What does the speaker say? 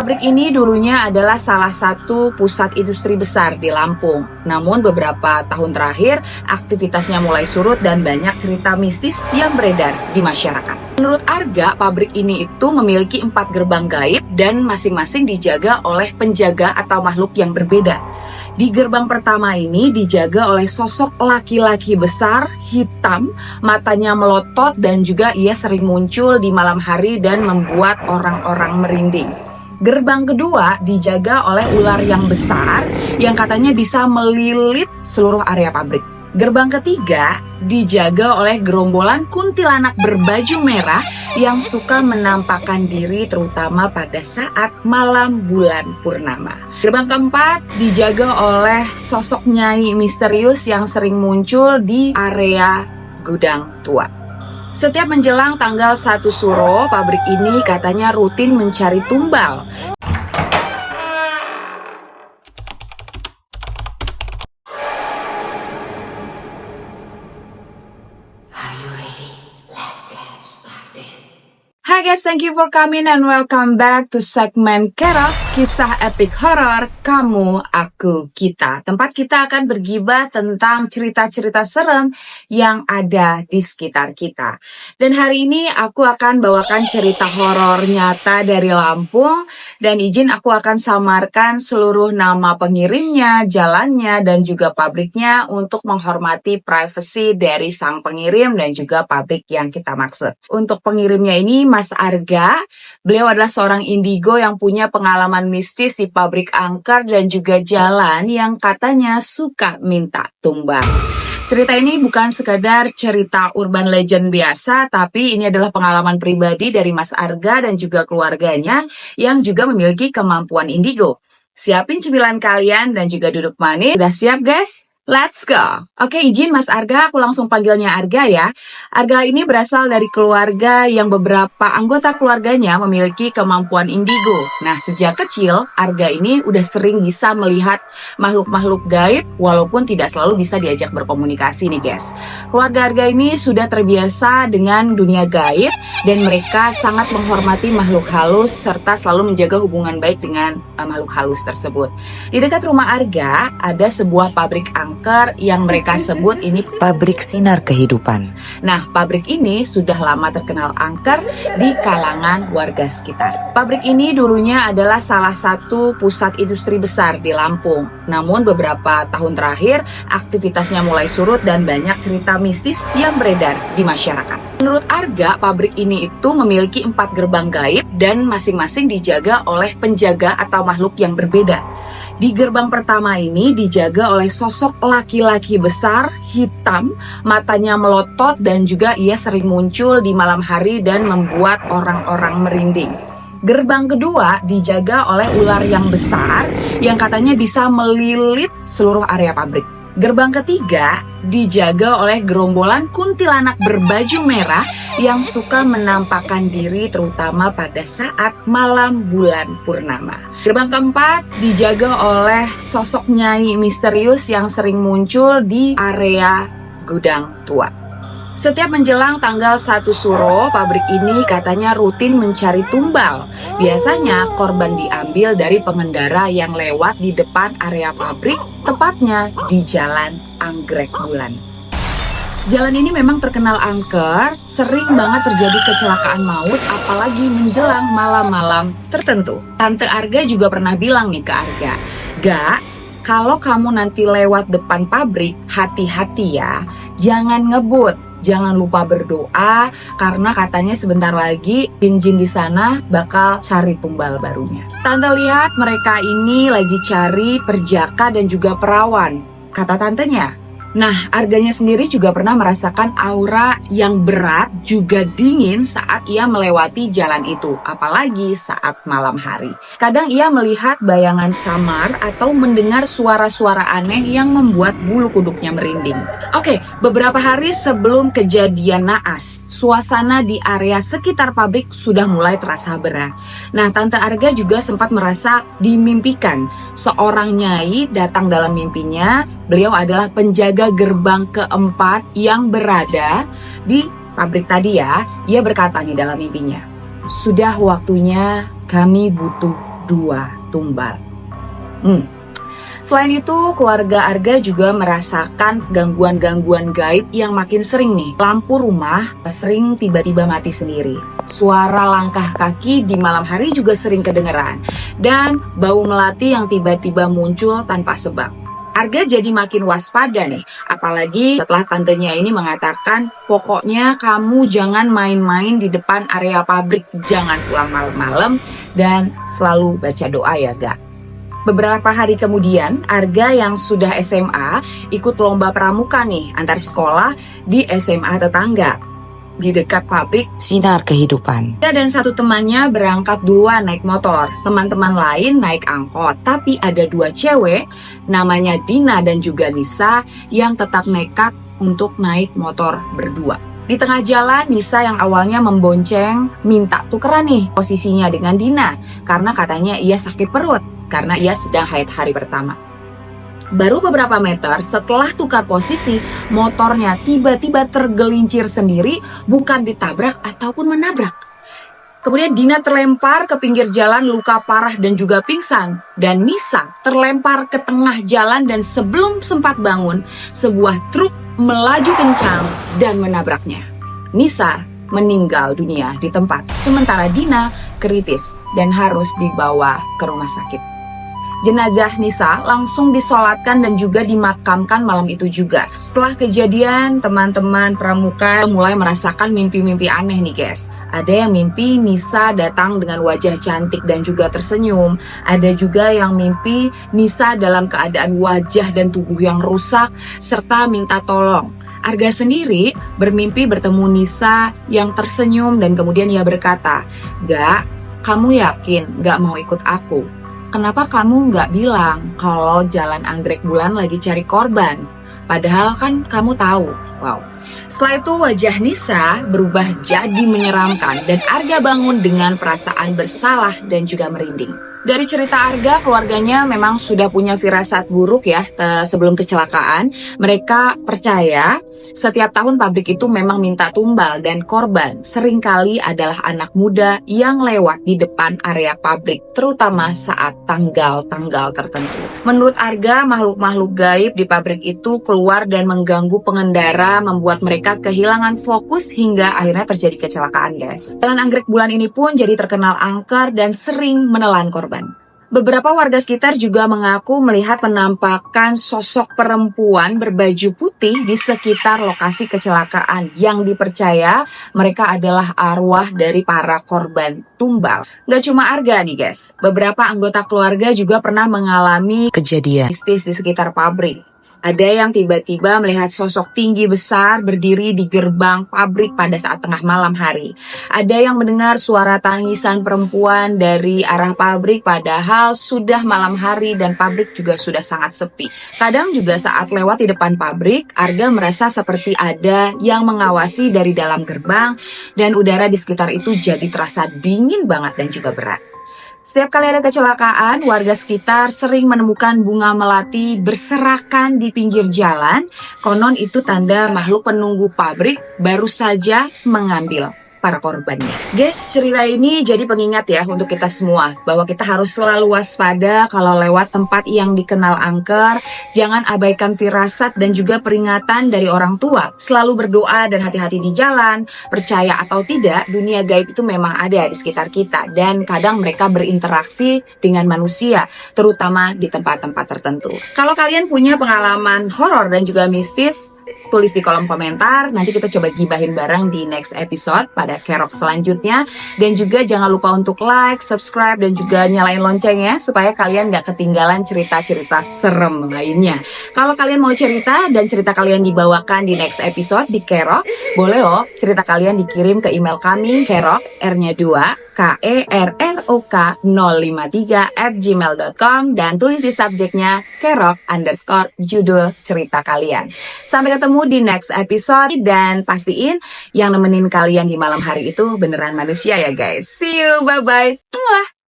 Pabrik ini dulunya adalah salah satu pusat industri besar di Lampung. Namun beberapa tahun terakhir, aktivitasnya mulai surut dan banyak cerita mistis yang beredar di masyarakat. Menurut Arga, pabrik ini itu memiliki 4 gerbang gaib dan masing-masing dijaga oleh penjaga atau makhluk yang berbeda. Di gerbang pertama ini dijaga oleh sosok laki-laki besar, hitam, matanya melotot dan juga ia sering muncul di malam hari dan membuat orang-orang merinding. Gerbang kedua dijaga oleh ular yang besar yang katanya bisa melilit seluruh area pabrik. Gerbang ketiga dijaga oleh gerombolan kuntilanak berbaju merah yang suka menampakkan diri terutama pada saat malam bulan purnama. Gerbang keempat dijaga oleh sosok nyai misterius yang sering muncul di area gudang tua. Setiap menjelang tanggal 1 Suro, pabrik ini katanya rutin mencari tumbal. Hai guys, thank you for coming and welcome back to segmen Kerok, kisah epic horror kamu, aku, kita. Tempat kita akan bergibah tentang cerita-cerita serem yang ada di sekitar kita. Dan hari ini aku akan bawakan cerita horor nyata dari Lampung. Dan izin aku akan samarkan seluruh nama pengirimnya, jalannya, dan juga pabriknya untuk menghormati privasi dari sang pengirim dan juga pabrik yang kita maksud. Untuk pengirimnya ini Mas Arga, beliau adalah seorang indigo yang punya pengalaman mistis di pabrik angker dan juga jalan yang katanya suka minta tumbang. Cerita ini bukan sekadar cerita urban legend biasa, tapi ini adalah pengalaman pribadi dari Mas Arga dan juga keluarganya yang juga memiliki kemampuan indigo. Siapin cemilan kalian dan juga duduk manis. Sudah siap guys? Let's go! Oke, izin Mas Arga, aku langsung panggilnya Arga ya. Arga ini berasal dari keluarga yang beberapa anggota keluarganya memiliki kemampuan indigo. Nah, sejak kecil, Arga ini udah sering bisa melihat makhluk-makhluk gaib walaupun tidak selalu bisa diajak berkomunikasi nih guys. Keluarga Arga ini sudah terbiasa dengan dunia gaib dan mereka sangat menghormati makhluk halus serta selalu menjaga hubungan baik dengan makhluk halus tersebut. Di dekat rumah Arga ada sebuah pabrik angker yang mereka sebut ini Pabrik Sinar Kehidupan. Nah, pabrik ini sudah lama terkenal angker di kalangan warga sekitar. Pabrik ini dulunya adalah salah satu pusat industri besar di Lampung. Namun beberapa tahun terakhir, aktivitasnya mulai surut dan banyak cerita mistis yang beredar di masyarakat. Menurut Arga, pabrik ini itu memiliki 4 gerbang gaib dan masing-masing dijaga oleh penjaga atau makhluk yang berbeda. Di gerbang pertama ini dijaga oleh sosok laki-laki besar, hitam, matanya melotot dan juga ia sering muncul di malam hari dan membuat orang-orang merinding. Gerbang kedua dijaga oleh ular yang besar yang katanya bisa melilit seluruh area pabrik. Gerbang ketiga dijaga oleh gerombolan kuntilanak berbaju merah yang suka menampakkan diri terutama pada saat malam bulan purnama. Gerbang keempat dijaga oleh sosok nyai misterius yang sering muncul di area gudang tua. Setiap menjelang tanggal 1 Suro, pabrik ini katanya rutin mencari tumbal. Biasanya korban diambil dari pengendara yang lewat di depan area pabrik, tepatnya di Jalan Anggrek Bulan. Jalan ini memang terkenal angker, sering banget terjadi kecelakaan maut, apalagi menjelang malam-malam tertentu. Tante Arga juga pernah bilang nih ke Arga, "Ga, kalau kamu nanti lewat depan pabrik, hati-hati ya, jangan ngebut. Jangan lupa berdoa karena katanya sebentar lagi jin-jin di sana bakal cari tumbal barunya." Tante lihat mereka ini lagi cari perjaka dan juga perawan, kata tantenya. Nah, Arganya sendiri juga pernah merasakan aura yang berat juga dingin saat ia melewati jalan itu, apalagi saat malam hari. Kadang ia melihat bayangan samar atau mendengar suara-suara aneh yang membuat bulu kuduknya merinding. Oke, beberapa hari sebelum kejadian naas, suasana di area sekitar pabrik sudah mulai terasa berat. Nah, Tante Arga juga sempat merasa dimimpikan. Seorang nyai datang dalam mimpinya. Beliau adalah penjaga gerbang keempat yang berada di pabrik tadi ya. Ia berkata nih dalam mimpinya, "Sudah waktunya kami butuh berdua tumbal. Selain itu, keluarga Arga juga merasakan gangguan-gangguan gaib yang makin sering nih. Lampu rumah sering tiba-tiba mati sendiri. Suara langkah kaki di malam hari juga sering kedengeran. Dan bau melati yang tiba-tiba muncul tanpa sebab. Arga jadi makin waspada nih. Apalagi setelah tantenya ini mengatakan, pokoknya kamu jangan main-main di depan area pabrik. Jangan pulang malam-malam dan selalu baca doa ya, Ga. Beberapa hari kemudian, Arga yang sudah SMA ikut lomba pramuka nih antar sekolah di SMA tetangga di dekat pabrik. Sinar kehidupan. Dia dan satu temannya berangkat duluan naik motor, teman-teman lain naik angkot. Tapi ada dua cewek, namanya Dina dan juga Nisa, yang tetap nekat untuk naik motor berdua. Di tengah jalan, Nisa yang awalnya membonceng minta tukeran nih posisinya dengan Dina karena katanya ia sakit perut karena ia sedang haid hari pertama. Baru beberapa meter setelah tukar posisi, motornya tiba-tiba tergelincir sendiri, bukan ditabrak ataupun menabrak. Kemudian Dina terlempar ke pinggir jalan luka parah dan juga pingsan. Dan Nisa terlempar ke tengah jalan dan sebelum sempat bangun, sebuah truk melaju kencang dan menabraknya. Nisa meninggal dunia di tempat, sementara Dina kritis dan harus dibawa ke rumah sakit. Jenazah Nisa langsung disolatkan dan juga dimakamkan malam itu juga. Setelah kejadian, teman-teman pramuka mulai merasakan mimpi-mimpi aneh nih guys. Ada yang mimpi Nisa datang dengan wajah cantik dan juga tersenyum. Ada juga yang mimpi Nisa dalam keadaan wajah dan tubuh yang rusak serta minta tolong. Arga sendiri bermimpi bertemu Nisa yang tersenyum dan kemudian ia berkata, "Gak, kamu yakin gak mau ikut aku? Kenapa kamu nggak bilang kalau Jalan Anggrek Bulan lagi cari korban? Padahal kan kamu tahu." Wow. Setelah itu wajah Nisa berubah jadi menyeramkan dan Arga bangun dengan perasaan bersalah dan juga merinding. Dari cerita Arga, keluarganya memang sudah punya firasat buruk ya sebelum kecelakaan. Mereka percaya setiap tahun pabrik itu memang minta tumbal dan korban seringkali adalah anak muda yang lewat di depan area pabrik, terutama saat tanggal-tanggal tertentu. Menurut Arga, makhluk-makhluk gaib di pabrik itu keluar dan mengganggu pengendara, membuat mereka kehilangan fokus hingga akhirnya terjadi kecelakaan guys. Jalan Anggrek Bulan ini pun jadi terkenal angker dan sering menelan korban. Beberapa warga sekitar juga mengaku melihat penampakan sosok perempuan berbaju putih di sekitar lokasi kecelakaan yang dipercaya mereka adalah arwah dari para korban tumbal. Gak cuma Arga nih guys, beberapa anggota keluarga juga pernah mengalami Kejadian. mistis di sekitar pabrik. Ada yang tiba-tiba melihat sosok tinggi besar berdiri di gerbang pabrik pada saat tengah malam hari. Ada yang mendengar suara tangisan perempuan dari arah pabrik padahal sudah malam hari dan pabrik juga sudah sangat sepi. Kadang juga saat lewat di depan pabrik, Arga merasa seperti ada yang mengawasi dari dalam gerbang dan udara di sekitar itu jadi terasa dingin banget dan juga berat. Setiap kali ada kecelakaan, warga sekitar sering menemukan bunga melati berserakan di pinggir jalan. Konon itu tanda makhluk penunggu pabrik baru saja mengambil para korbannya. Guys, cerita ini jadi pengingat ya untuk kita semua bahwa kita harus selalu waspada kalau lewat tempat yang dikenal angker. Jangan abaikan firasat dan juga peringatan dari orang tua. Selalu berdoa dan hati-hati di jalan. Percaya atau tidak, dunia gaib itu memang ada di sekitar kita dan kadang mereka berinteraksi dengan manusia, terutama di tempat-tempat tertentu. Kalau kalian punya pengalaman horor dan juga mistis, tulis di kolom komentar. Nanti kita coba gibahin bareng di next episode pada Kerok selanjutnya. Dan juga jangan lupa untuk like, subscribe, dan juga nyalain loncengnya supaya kalian gak ketinggalan cerita-cerita serem lainnya. Kalau kalian mau cerita dan cerita kalian dibawakan di next episode di Kerok, boleh loh cerita kalian dikirim ke email kami Kerok, R-nya 2, KERROK053@gmail.com dan tulis di subjeknya Kerok_judul cerita kalian. Sampai ketemu di next episode dan pastiin yang nemenin kalian di malam hari itu beneran manusia ya guys. See you, bye-bye. Muah.